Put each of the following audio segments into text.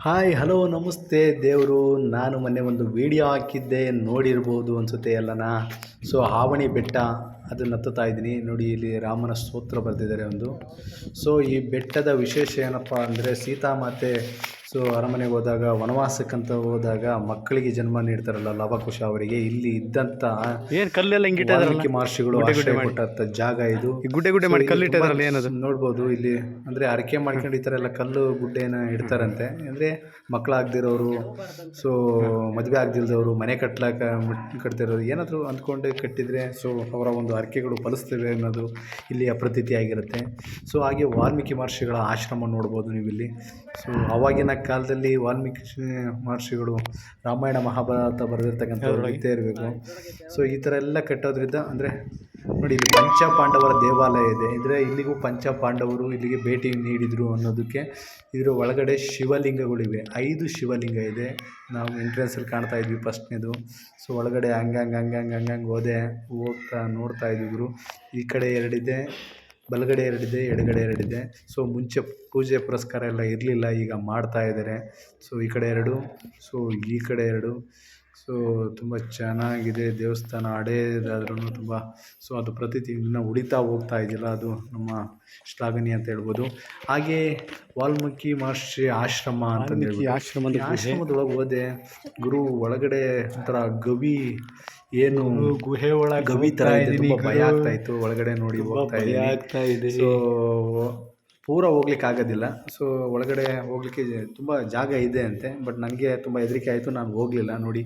Hi hello ನಮಸ್ತೆ ದೇವರು. ನಾನು ಮೊನ್ನೆ ಒಂದು ವಿಡಿಯೋ ಹಾಕಿದ್ದೆ, ನೋಡಿರ್ಬೋದು ಅನಿಸುತ್ತೆ ಎಲ್ಲನ. ಸೊ ಆವಣಿ ಬೆಟ್ಟ ಅದನ್ನು ಹತ್ತುತ್ತಾ ಇದ್ದೀನಿ ನೋಡಿ. ಇಲ್ಲಿ ರಾಮನ ಸ್ತೋತ್ರ ಬರೆದಿದ್ದಾರೆ ಒಂದು. ಸೊ ಈ ಬೆಟ್ಟದ ವಿಶೇಷ ಏನಪ್ಪ ಅಂದರೆ, ಸೀತಾಮಾತೆ ಅರಮನೆಗೆ ಹೋದಾಗ, ವನವಾಸಕ್ಕಂತ ಹೋದಾಗ ಮಕ್ಕಳಿಗೆ ಜನ್ಮ ನೀಡ್ತಾರಲ್ಲ ಲವಕುಶ ಅವರಿಗೆ, ಇಲ್ಲಿ ಇದ್ದಂಥ ಏನು ಕಲ್ಲೆಲ್ಲ ವಾಲ್ಮೀಕಿ ಮಹರ್ಷಿಗಳು ಆಶ್ರಯ ಕೊಟ್ಟಂಥ ಜಾಗ ಇದು. ಗುಡ್ಡೆ ಗುಡ್ಡೆ ಮಾಡಿ ಕಲ್ಲಿಟ್ಟಿದಾರಲ್ಲ ಏನದು ನೋಡ್ಬೋದು ಇಲ್ಲಿ. ಅಂದರೆ ಹರಕೆ ಮಾಡ್ಕೊಂಡು ಈ ಥರ ಎಲ್ಲ ಕಲ್ಲು ಗುಡ್ಡೆನ ಇಡ್ತಾರಂತೆ. ಅಂದರೆ ಮಕ್ಕಳಾಗದಿರೋರು, ಸೊ ಮದುವೆ ಆಗದಿಲ್ದವರು, ಮನೆ ಕಟ್ತಿರೋರು ಏನಾದರೂ ಅಂದ್ಕೊಂಡೆ ಕಟ್ಟಿದರೆ ಅವರ ಒಂದು ಹರಕೆಗಳು ಫಲಿಸ್ತವೆ ಅನ್ನೋದು ಇಲ್ಲಿಯ ಪ್ರತೀತಿ ಆಗಿರುತ್ತೆ. ಸೊ ಹಾಗೆ ವಾಲ್ಮೀಕಿ ಮಹರ್ಷಿಗಳ ಆಶ್ರಮ ನೋಡ್ಬೋದು ನೀವು ಇಲ್ಲಿ. ಸೊ ಆವಾಗಿನ ಕಾಲದಲ್ಲಿ ವಾಲ್ಮೀಕಿ ಮಹರ್ಷಿಗಳು ರಾಮಾಯಣ ಮಹಾಭಾರತ ಬರೆದಿರ್ತಕ್ಕಂಥವ್ರು ಇದ್ದೇ ಇರಬೇಕು. ಸೊ ಈ ಥರ ಎಲ್ಲ ಕಟ್ಟೋದ್ರಿಂದ ಅಂದರೆ ನೋಡಿ, ಇಲ್ಲಿ ಪಂಚಪಾಂಡವರ ದೇವಾಲಯ ಇದೆ. ಅಂದರೆ ಇಲ್ಲಿಗೂ ಪಂಚಪಾಂಡವರು ಇಲ್ಲಿಗೆ ಭೇಟಿ ನೀಡಿದರು ಅನ್ನೋದಕ್ಕೆ ಇದರ ಒಳಗಡೆ ಶಿವಲಿಂಗಗಳಿವೆ. 5 ಶಿವಲಿಂಗ ಇದೆ. ನಾವು ಎಂಟ್ರೆನ್ಸಲ್ಲಿ ಕಾಣ್ತಾ ಇದ್ವಿ ಫಸ್ಟ್ನೇದು. ಸೊ ಒಳಗಡೆ ಹಂಗಂಗೆ ಹೋಗ್ತಾ ನೋಡ್ತಾ ಇದ್ದರು. ಈ ಕಡೆ 2 ಇದೆ, ಬಲಗಡೆ 2 ಇದೆ, ಎಡಗಡೆ 2 ಇದೆ. ಸೊ ಮುಂಚೆ ಪೂಜೆ ಪುರಸ್ಕಾರ ಎಲ್ಲ ಇರಲಿಲ್ಲ, ಈಗ ಮಾಡ್ತಾ ಇದ್ದಾರೆ. ಸೊ ಈ ಕಡೆ 2, ಸೊ ಈ ಕಡೆ 2. ಸೊ ತುಂಬ ಚೆನ್ನಾಗಿದೆ ದೇವಸ್ಥಾನ. ಹಳೇದಾದ್ರೂ ತುಂಬ ಅದು ಪ್ರತೀತಿ ಇನ್ನೂ ಉಳಿತಾ ಹೋಗ್ತಾ ಇದೆಯಲ್ಲ, ಅದು ನಮ್ಮ ಶ್ಲಾಘನೀಯ ಅಂತ ಹೇಳ್ಬೋದು. ಹಾಗೆ ವಾಲ್ಮೀಕಿ ಮಹರ್ಷಿ ಆಶ್ರಮ ಅಂತಂದು ಆಶ್ರಮದೊಳಗೆ ಹೋದೆ ಗುರು. ಒಳಗಡೆ ಒಂಥರ ಗವಿ, ಏನು ಗುಹೆ ಒಳಗೆ ಗವಿ ಥರ ಇದೆ. ತುಂಬ ಭಯ ಆಗ್ತಾಯಿತ್ತು ಒಳಗಡೆ ನೋಡಿ, ಹೋಗ್ತಾ ಇದೆ. ಸೊ ಪೂರ ಹೋಗ್ಲಿಕ್ಕೆ ಆಗೋದಿಲ್ಲ. ಸೊ ಒಳಗಡೆ ಹೋಗಲಿಕ್ಕೆ ತುಂಬ ಜಾಗ ಇದೆ ಅಂತೆ, ಬಟ್ ನನಗೆ ತುಂಬ ಹೆದರಿಕೆ ಆಯಿತು, ನಾನು ಹೋಗಲಿಲ್ಲ ನೋಡಿ.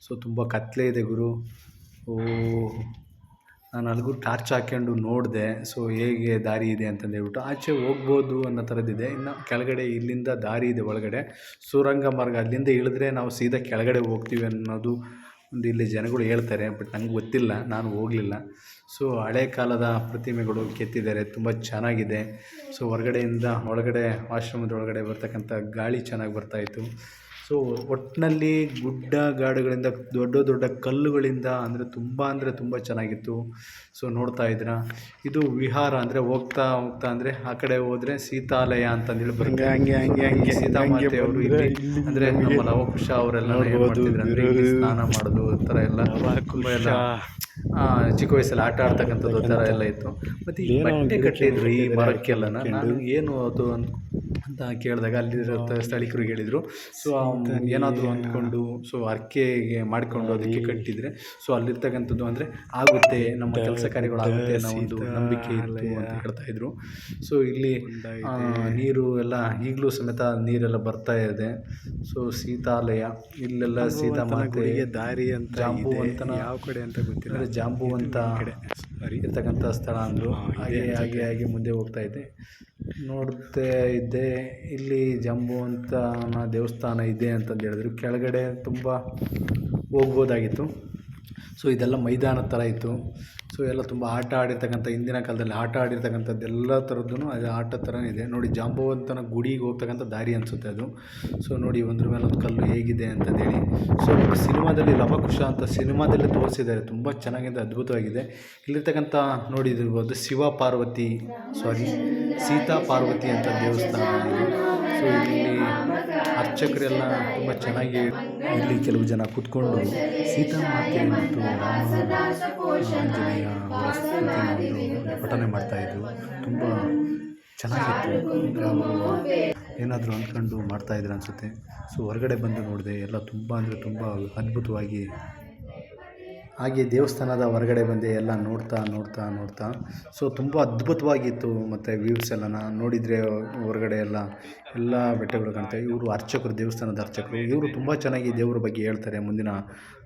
ಸೊ ತುಂಬ ಕತ್ತಲೆ ಇದೆ ಗುರು. ನಾನು ಅಲ್ಲಿಗೂ ಟಾರ್ಚ್ ಹಾಕ್ಕೊಂಡು ನೋಡಿದೆ. ಸೊ ಹೇಗೆ ದಾರಿ ಇದೆ ಅಂತಂದೇಳ್ಬಿಟ್ಟು ಆಚೆ ಹೋಗ್ಬೋದು ಅನ್ನೋ ಥರದ್ದಿದೆ. ಇನ್ನು ಕೆಳಗಡೆ ಇಲ್ಲಿಂದ ದಾರಿ ಇದೆ ಒಳಗಡೆ, ಸುರಂಗ ಮಾರ್ಗ. ಅಲ್ಲಿಂದ ಇಳಿದ್ರೆ ನಾವು ಸೀದಾ ಕೆಳಗಡೆ ಹೋಗ್ತೀವಿ ಅನ್ನೋದು ಒಂದು ಇಲ್ಲಿ ಜನಗಳು ಹೇಳ್ತಾರೆ, ಬಟ್ ನಂಗೆ ಗೊತ್ತಿಲ್ಲ, ನಾನು ಹೋಗಲಿಲ್ಲ. ಸೊ ಹಳೆ ಕಾಲದ ಪ್ರತಿಮೆಗಳು ಕೆತ್ತಿದ್ದಾರೆ, ತುಂಬ ಚೆನ್ನಾಗಿದೆ. ಸೊ ಹೊರಗಡೆಯಿಂದ ಒಳಗಡೆ, ಆಶ್ರಮದ ಒಳಗಡೆ ಬರ್ತಕ್ಕಂಥ ಗಾಳಿ ಚೆನ್ನಾಗಿ ಬರ್ತಾಯಿತ್ತು. ಸೊ ಒಟ್ಟಿನಲ್ಲಿ ಗುಡ್ಡ ಗಾಡುಗಳಿಂದ, ದೊಡ್ಡ ದೊಡ್ಡ ಕಲ್ಲುಗಳಿಂದ ಅಂದರೆ ತುಂಬ ಚೆನ್ನಾಗಿತ್ತು. ಸೊ ನೋಡ್ತಾ ಇದ್ದೀರಾ, ಇದು ವಿಹಾರ. ಅಂದರೆ ಹೋಗ್ತಾ ಅಂದರೆ ಆ ಕಡೆ ಹೋದರೆ ಸೀತಾಲಯ ಅಂತಂದೇಳಿ ಬರುತ್ತೆ. ಹಂಗೆ ಸೀತಾಮಾತೆ ಅವರು ಇಲ್ಲಿ ಅಂದರೆ ನಮ್ಮ ಲವಕುಶ ಅವರೆಲ್ಲ ಏನು ಮಾಡ್ತಿದ್ರು ಅಂದರೆ ಇಲ್ಲಿ ಸ್ನಾನ ಮಾಡೋದು ಆ ಥರ ಎಲ್ಲ ತುಂಬ ಎಲ್ಲ ಚಿಕ್ಕ ವಯಸ್ಸಲ್ಲಿ ಆಟ ಆಡ್ತಕ್ಕಂಥದ್ದು ಆ ಥರ ಎಲ್ಲ ಇತ್ತು. ಮತ್ತು ಈ ಬಟ್ಟೆ ಕಟ್ಟಿದ್ರು ಈ ಮರಕ್ಕೆಲ್ಲ. ನಾನು ಏನು ಅದು ಅಂತ ಕೇಳಿದಾಗ ಅಲ್ಲಿರೋ ಸ್ಥಳೀಕರಿಗೆ ಹೇಳಿದರು, ಸೊ ಏನಾದರೂ ಅಂದ್ಕೊಂಡು ಹರಕೆಗೆ ಮಾಡಿಕೊಂಡು ಅದಕ್ಕೆ ಕಟ್ಟಿದರೆ ಅಲ್ಲಿರ್ತಕ್ಕಂಥದ್ದು ಅಂದರೆ ಆಗುತ್ತೆ, ನಮ್ಮ ಕೆಲಸ ಕಾರ್ಯಗಳಾಗುತ್ತೆ ಅನ್ನೋ ಒಂದು ನಂಬಿಕೆ ಇತ್ತು ಅಂತ ಹೇಳ್ತಾಯಿದ್ರು. ಸೊ ಇಲ್ಲಿ ನೀರು ಎಲ್ಲ ಈಗಲೂ ಸಮೇತ ನೀರೆಲ್ಲ ಬರ್ತಾ ಇದೆ. ಸೊ ಸೀತಾಲಯ, ಇಲ್ಲೆಲ್ಲ ಸೀತಾಮಾತೆ ದಾರಿ ಅಂತ ಜಾಂಬುವಂತ, ಯಾವ ಕಡೆ ಅಂತ ಗೊತ್ತಿಲ್ಲ, ಜಾಂಬುವಂತ ಇರ್ತಕ್ಕಂಥ ಸ್ಥಳ ಅಂದರು. ಹಾಗೆ ಮುಂದೆ ಹೋಗ್ತಾ ಇದ್ದೆ, ನೋಡ್ತಾ ಇದ್ದೆ. ಇಲ್ಲಿ ಜಾಂಬುವಂತ ದೇವಸ್ಥಾನ ಇದೆ ಅಂತಂದು ಹೇಳಿದ್ರು. ಕೆಳಗಡೆ ತುಂಬ ಹೋಗ್ಬೋದಾಗಿತ್ತು. ಸೊ ಇದೆಲ್ಲ ಮೈದಾನದ ಥರ ಇತ್ತು. ಸೊ ಎಲ್ಲ ತುಂಬ ಆಟ ಆಡಿರ್ತಕ್ಕಂಥ, ಹಿಂದಿನ ಕಾಲದಲ್ಲಿ ಆಟ ಆಡಿರ್ತಕ್ಕಂಥದ್ದು ಎಲ್ಲ ಥರದ್ದು ಅದು ಆಟ ಥರನೇ ಇದೆ ನೋಡಿ. ಜಾಂಬವಂತನ ಗುಡಿಗೆ ಹೋಗ್ತಕ್ಕಂಥ ದಾರಿ ಅನಿಸುತ್ತೆ ಅದು. ಸೊ ನೋಡಿ, ಒಂದ್ರ ಮೇಲೆ ಒಂದು ಕಲ್ಲು ಹೇಗಿದೆ ಅಂತಂದೇಳಿ. ಸೊ ಸಿನಿಮಾದಲ್ಲಿ ಲವಕುಶ ಅಂತ ಸಿನಿಮಾದಲ್ಲಿ ತೋರಿಸಿದ್ದಾರೆ, ತುಂಬ ಚೆನ್ನಾಗಿದೆ, ಅದ್ಭುತವಾಗಿದೆ. ಇಲ್ಲಿರ್ತಕ್ಕಂಥ ನೋಡಿದಿರ್ಬೋದು ಸೀತಾ ಪಾರ್ವತಿ ಅಂತ ದೇವಸ್ಥಾನ ಇದೆ. ಸೊ ಇಲ್ಲಿ ಅರ್ಚಕರೆಲ್ಲ ತುಂಬ ಚೆನ್ನಾಗಿ, ಇಲ್ಲಿ ಕೆಲವು ಜನ ಕೂತ್ಕೊಂಡು ಸೀತಾಮಾತೆ ಮತ್ತು ಆಂಜನೇಯ ಅವರ ಸ್ತುತಿಯನ್ನು ಪಠನೆ ಮಾಡ್ತಾಯಿದ್ರು. ತುಂಬ ಚೆನ್ನಾಗಿತ್ತು. ಅವರು ಏನಾದರೂ ಅಂದ್ಕೊಂಡು ಮಾಡ್ತಾಯಿದ್ರು ಅನಿಸುತ್ತೆ. ಸೊ ಹೊರಗಡೆ ಬಂದು ನೋಡಿದೆ, ಎಲ್ಲ ತುಂಬ ಅಂದರೆ ತುಂಬ ಅದ್ಭುತವಾಗಿ. ಹಾಗೆ ದೇವಸ್ಥಾನದ ಹೊರಗಡೆ ಬಂದೆ, ಎಲ್ಲ ನೋಡ್ತಾ ಸೊ ತುಂಬ ಅದ್ಭುತವಾಗಿತ್ತು. ಮತ್ತು ವ್ಯೂವ್ಸ್ ಎಲ್ಲ ನೋಡಿದರೆ ಹೊರಗಡೆ ಎಲ್ಲ ಬೆಟ್ಟಗಳು ಕಾಣ್ತವೆ. ಇವರು ಅರ್ಚಕರು, ದೇವಸ್ಥಾನದ ಅರ್ಚಕರು. ಇವರು ತುಂಬ ಚೆನ್ನಾಗಿ ದೇವರ ಬಗ್ಗೆ ಹೇಳ್ತಾರೆ. ಮುಂದಿನ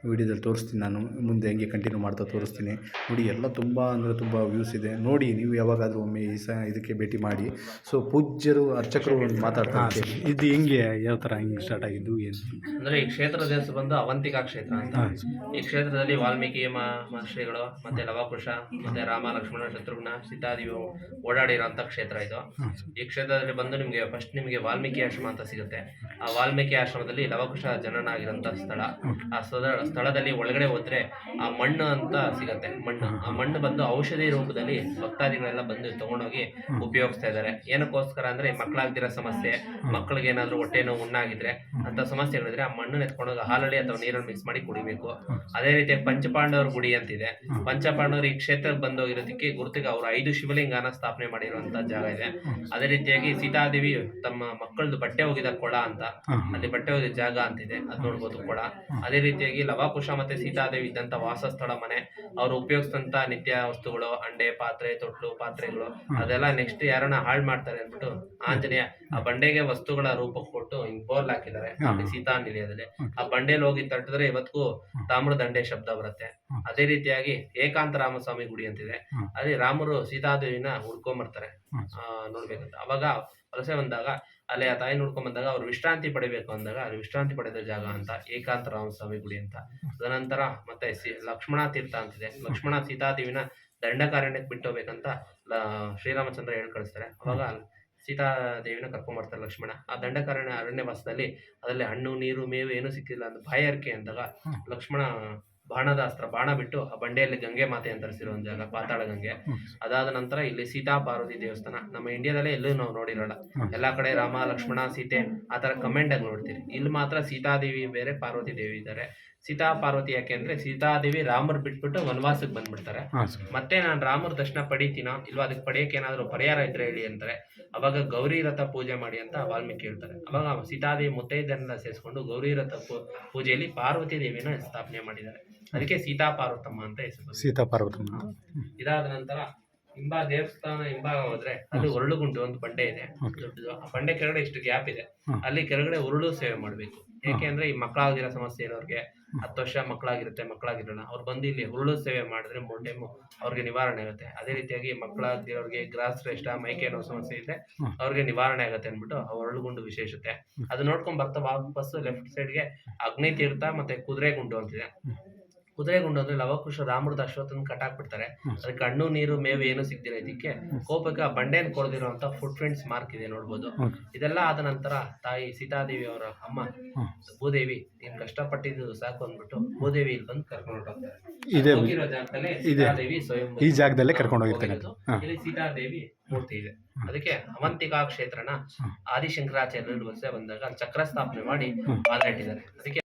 ವೀಡಿಯೋದಲ್ಲಿ ತೋರಿಸ್ತೀನಿ, ನಾನು ಮುಂದೆ ಹೆಂಗೆ ಕಂಟಿನ್ಯೂ ಮಾಡ್ತಾ ತೋರಿಸ್ತೀನಿ ನೋಡಿ. ಎಲ್ಲ ತುಂಬ ಅಂದರೆ ತುಂಬ ವ್ಯೂಸ್ ಇದೆ ನೋಡಿ. ನೀವು ಯಾವಾಗಾದರೂ ಒಮ್ಮೆ ಇದಕ್ಕೆ ಭೇಟಿ ಮಾಡಿ. ಸೊ ಪೂಜ್ಯರು, ಅರ್ಚಕರು ಮಾತಾಡ್ತಾರೆ. ಇದು ಹೆಂಗೆ, ಯಾವ ಥರ ಹೆಂಗೆ ಸ್ಟಾರ್ಟ್ ಆಗಿದ್ದು ಏನು ಅಂದರೆ ಈ ಕ್ಷೇತ್ರದ ಹೆಸರು ಬಂದು ಅವಂತಿಕಾ ಕ್ಷೇತ್ರ ಅಂತ. ಈ ಕ್ಷೇತ್ರದಲ್ಲಿ ವಾಲ್ಮೀಕಿ ಮಹರ್ಷಿಗಳು ಮತ್ತೆ ಲವಕುಶ ಮತ್ತೆ ರಾಮ, ಲಕ್ಷ್ಮಣ, ಶತ್ರುಘ್ನ, ಸೀತಾದೇವಿ ಓಡಾಡಿರೋಂಥ ಕ್ಷೇತ್ರ ಇದು. ಈ ಕ್ಷೇತ್ರದಲ್ಲಿ ಬಂದು ಫಸ್ಟ್ ನಿಮಗೆ ನಿಮಗೆ ವಾಲ್ಮೀಕಿ ಆಶ್ರಮ ಅಂತ ಸಿಗುತ್ತೆ. ಆ ವಾಲ್ಮೀಕಿ ಆಶ್ರಮದಲ್ಲಿ ಲವಕುಶ ಜನನ ಆಗಿರೋಂಥ ಸ್ಥಳ. ಆ ಸ್ಥಳದಲ್ಲಿ ಒಳಗಡೆ ಹೋದ್ರೆ ಆ ಮಣ್ಣು ಅಂತ ಸಿಗುತ್ತೆ. ಆ ಮಣ್ಣು ಬಂದು ಔಷಧಿ ರೂಪದಲ್ಲಿ ಭಕ್ತಾದಿಗಳೆಲ್ಲ ಬಂದು ತಗೊಂಡೋಗಿ ಉಪಯೋಗಿಸ್ತಾ ಇದ್ದಾರೆ. ಏನಕ್ಕೋಸ್ಕರ ಅಂದ್ರೆ ಮಕ್ಕಳಾಗ್ದಿರೋ ಸಮಸ್ಯೆ, ಮಕ್ಕಳಿಗೆ ಏನಾದ್ರು ಹೊಟ್ಟೆ ನೋವು ಉಣ್ಣಾಗಿದ್ರೆ ಅಂತ ಸಮಸ್ಯೆಗಳಿದ್ರೆ ಆ ಮಣ್ಣನ್ನು ಎತ್ಕೊಂಡೋಗಿ ಹಾಲಲ್ಲಿ ಅಥವಾ ನೀರಲ್ಲಿ ಮಿಕ್ಸ್ ಮಾಡಿ ಕುಡಿಬೇಕು. ಅದೇ ರೀತಿ ಪಂಚಪಾಂಡವರ ಗುಡಿ ಅಂತಿದೆ. ಪಂಚಪಾಂಡವರು ಈ ಕ್ಷೇತ್ರಕ್ಕೆ ಬಂದೋಗಿರೋದಕ್ಕೆ ಗುರುತಿಗೆ ಅವರು 5 ಶಿವಲಿಂಗನ ಸ್ಥಾಪನೆ ಮಾಡಿರುವಂತ ಜಾಗ ಇದೆ. ಅದೇ ರೀತಿಯಾಗಿ ಸೀತಾದೇವಿ ತಮ್ಮ ಮಕ್ಕಳದು ಬಟ್ಟೆ ಹೋಗಿದ ಕೊಳ ಅಂತ, ಅಲ್ಲಿ ಬಟ್ಟೆ ಹೋಗಿದ ಜಾಗ ಅಂತಿದೆ, ಅದ್ ನೋಡ್ಬೋದು ಕೊಳ. ಅದೇ ರೀತಿಯಾಗಿ ಲವಕುಶ ಮತ್ತೆ ಸೀತಾದೇವಿ ಇದ್ದಂತ ವಾಸಸ್ಥಳ ಮನೆ, ಅವರು ಉಪಯೋಗಿಸಿದಂತ ನಿತ್ಯ ವಸ್ತುಗಳು, ಅಂಡೆ, ಪಾತ್ರೆ, ತೊಟ್ಲು, ಪಾತ್ರೆಗಳು, ಅದೆಲ್ಲ ನೆಕ್ಸ್ಟ್ ಯಾರನ್ನ ಹಾಳು ಮಾಡ್ತಾರೆ ಅಂದ್ಬಿಟ್ಟು ಆಂಜನೇಯ ಆ ಬಂಡೆಗೆ ವಸ್ತುಗಳ ರೂಪ ಕೊಟ್ಟು ಹಿಂಗ್ ಬೋರ್ಲ್ ಹಾಕಿದ್ದಾರೆ ಸೀತಾ ನಿಲಯದಲ್ಲಿ. ಆ ಬಂಡೆಯಲ್ಲಿ ಹೋಗಿ ತಟ್ಟಿದ್ರೆ ಇವತ್ತಿಗೂ ತಾಮ್ರ ದಂಡೆ ಶಬ್ದ ಬರುತ್ತೆ. ಅದೇ ರೀತಿಯಾಗಿ ಏಕಾಂತ ರಾಮಸ್ವಾಮಿ ಗುಡಿ ಅಂತಿದೆ. ಅಲ್ಲಿ ರಾಮರು ಸೀತಾದೇವಿನ ಹುಡ್ಕೊಂಬರ್ತಾರೆ ನೋಡ್ಬೇಕಂತ. ಅವಾಗ ವಲಸೆ ಬಂದಾಗ ಅಲ್ಲಿ ಆ ತಾಯಿ ನೋಡ್ಕೊಂಡ್ ಬಂದಾಗ ಅವ್ರು ವಿಶ್ರಾಂತಿ ಪಡಿಬೇಕು ಅಂದಾಗ ಅಲ್ಲಿ ವಿಶ್ರಾಂತಿ ಪಡೆದ ಜಾಗ ಅಂತ ಏಕಾಂತ ರಾಮಸ್ವಾಮಿ ಗುಡಿ ಅಂತ. ತದನಂತರ ಮತ್ತೆ ಲಕ್ಷ್ಮಣ ತೀರ್ಥ ಅಂತಿದೆ. ಲಕ್ಷ್ಮಣ ಸೀತಾದೇವಿನ ದಂಡಕಾರಣ್ಯಕ್ಕೆ ಬಿಟ್ಟೋಗ್ಬೇಕಂತ ಶ್ರೀರಾಮಚಂದ್ರ ಹೇಳಿ ಕಳಿಸ್ತಾರೆ. ಅವಾಗ ಸೀತಾದೇವಿನ ಕರ್ಕೊಂಡ್ಬರ್ತಾರೆ ಲಕ್ಷ್ಮಣ. ಆ ದಂಡಕಾರಣ್ಯ ಅರಣ್ಯವಾಸದಲ್ಲಿ ಅದರಲ್ಲಿ ಹಣ್ಣು, ನೀರು, ಮೇವು ಏನೂ ಸಿಕ್ಕಿಲ್ಲ ಅಂತ ಬಾಯಾರಿಕೆ ಅಂದಾಗ ಲಕ್ಷ್ಮಣ ಬಾಣದ ಅಸ್ತ್ರ ಬಾಣ ಬಿಟ್ಟು ಆ ಬಂಡೆಯಲ್ಲಿ ಗಂಗೆ ಮಾತೆ ಅಂತ ತರಿಸಿರೋ ಒಂದು ಜಾಗ, ಪಾತಾಳ ಗಂಗೆ. ಅದಾದ ನಂತರ ಇಲ್ಲಿ ಸೀತಾ ಪಾರ್ವತಿ ದೇವಸ್ಥಾನ. ನಮ್ಮ ಇಂಡಿಯಾದಲ್ಲೇ ಎಲ್ಲೂ ನಾವು ನೋಡಿರೋಲ್ಲ. ಎಲ್ಲಾ ಕಡೆ ರಾಮ, ಲಕ್ಷ್ಮಣ, ಸೀತೆ ಆ ತರ ಕಮೆಂಟ್ ಆಗಿ ನೋಡ್ತೀರಿ. ಇಲ್ಲಿ ಮಾತ್ರ ಸೀತಾದೇವಿ ಬೇರೆ, ಪಾರ್ವತಿ ದೇವಿ ಇದ್ದಾರೆ. ಸೀತಾ ಪಾರ್ವತಿ ಯಾಕೆ ಅಂದ್ರೆ ಸೀತಾದೇವಿ ರಾಮರ್ ಬಿಟ್ಬಿಟ್ಟು ವನವಾಸಕ್ಕೆ ಬಂದ್ಬಿಡ್ತಾರೆ. ಮತ್ತೆ ನಾನು ರಾಮರ ದರ್ಶನ ಪಡಿತೀನೋ ಇಲ್ವಾ, ಅದಕ್ಕೆ ಪಡೆಯಕ್ಕೆ ಏನಾದ್ರು ಪರಿಹಾರ ಇದ್ರೆ ಹೇಳಿ ಅಂತಾರೆ. ಅವಾಗ ಗೌರಿ ರಥ ಪೂಜೆ ಮಾಡಿ ಅಂತ ವಾಲ್ಮೀಕಿ ಹೇಳ್ತಾರೆ. ಅವಾಗ ಸೀತಾದೇವಿ ಮುತ್ತೈದೆಯನ್ನೆಲ್ಲ ಸೇರಿಸ್ಕೊಂಡು ಗೌರಿ ರಥ ಪೂಜೆಯಲ್ಲಿ ಪಾರ್ವತಿ ದೇವಿನ ಸ್ಥಾಪನೆ ಮಾಡಿದ್ದಾರೆ. ಅದಕ್ಕೆ ಸೀತಾ ಪಾರ್ವತಮ್ಮ ಅಂತ ಹೆಸರು. ಸೀತಾ ಪಾರ್ವತಮ್ಮ. ಇದಾದ ನಂತರ ದೇವಸ್ಥಾನ ಹಿಂಭಾಗ ಹೋದ್ರೆ ಅಲ್ಲಿ ಉರುಳುಗುಂಡು ಒಂದು ಬಂಡೆ ಇದೆ ದೊಡ್ಡದು. ಆ ಬಂಡೆ ಕೆಳಗಡೆ ಇಷ್ಟು ಗ್ಯಾಪ್ ಇದೆ. ಅಲ್ಲಿ ಕೆಳಗಡೆ ಉರುಳು ಸೇವೆ ಮಾಡ್ಬೇಕು. ಯಾಕೆ ಅಂದ್ರೆ ಈ ಮಕ್ಕಳಾಗಿರೋ ಸಮಸ್ಯೆ ಇರೋರಿಗೆ, 10 ವರ್ಷ ಮಕ್ಕಳಾಗಿರೋಣ, ಅವ್ರು ಬಂದು ಇಲ್ಲಿ ಉರುಳು ಸೇವೆ ಮಾಡಿದ್ರೆ 3 ಟೈಮು ಅವ್ರಿಗೆ ನಿವಾರಣೆ ಆಗುತ್ತೆ. ಅದೇ ರೀತಿಯಾಗಿ ಮಕ್ಕಳಾಗಿರೋರಿಗೆ ಗ್ರಾಸರೇಷ್ಟ, ಮೈಕೈ ನೋವು ಸಮಸ್ಯೆ ಇದ್ರೆ ಅವ್ರಿಗೆ ನಿವಾರಣೆ ಆಗುತ್ತೆ ಅಂದ್ಬಿಟ್ಟು ಆ ಉರುಳುಗುಂಡು ವಿಶೇಷತೆ. ಅದು ನೋಡ್ಕೊಂಡ್ ಬರ್ತಾ ವಾಪಸ್ ಲೆಫ್ಟ್ ಸೈಡ್ಗೆ ಅಗ್ನಿ ತೀರ್ಥ ಮತ್ತೆ ಕುದುರೆಗುಂಡು ಅಂತಿದೆ. ಕುದುರೆಗುಂಡು ಅಂದ್ರೆ ಲವಕುಶ ರಾಮರದ ಅಶ್ವತ್ಥನ ಕಟ್ಟಾಕ್ಬಿಡ್ತಾರೆ. ಅದಕ್ಕೆ ಹಣ್ಣು, ನೀರು, ಮೇವು ಏನು ಸಿಗ್ದಿರ ಇದಕ್ಕೆ ಕೋಪಕ್ಕೆ ಆ ಬಂಡೆಯನ್ನು ಕೊಡ್ದಿರೋಂತ ಫುಟ್ ಪ್ರಿಂಟ್ಸ್ ಮಾರ್ಕ್ ಇದೆ ನೋಡ್ಬೋದು. ಇದೆಲ್ಲ ಆದ ನಂತರ ತಾಯಿ ಸೀತಾದೇವಿ ಅವರ ಅಮ್ಮ ಭೂದೇವಿ ನೀನ್ ಕಷ್ಟಪಟ್ಟಿದ್ದು ಸಾಕು ಅಂದ್ಬಿಟ್ಟು ಭೂದೇವಿ ಇಲ್ಲಿ ಬಂದು ಕರ್ಕೊಂಡು ಹೋಗಿರೋ ಜಾಗದಲ್ಲೇ ಸೀತಾದೇವಿ ಸ್ವಯಂ ಈ ಜಾಗದಲ್ಲೇ ಕರ್ಕೊಂಡು ಹೋಗಿರ್ತಾರೆ. ಇಲ್ಲಿ ಸೀತಾದೇವಿ ಮೂರ್ತಿ ಇದೆ. ಅದಕ್ಕೆ ಅವಂತಿಕಾ ಕ್ಷೇತ್ರನ ಆದಿಶಂಕರಾಚಾರ್ಯರು ವಲಸೆ ಬಂದಾಗ ಚಕ್ರ ಸ್ಥಾಪನೆ ಮಾಡಿ ಮಾತಾಡಿದ್ದಾರೆ. ಅದಕ್ಕೆ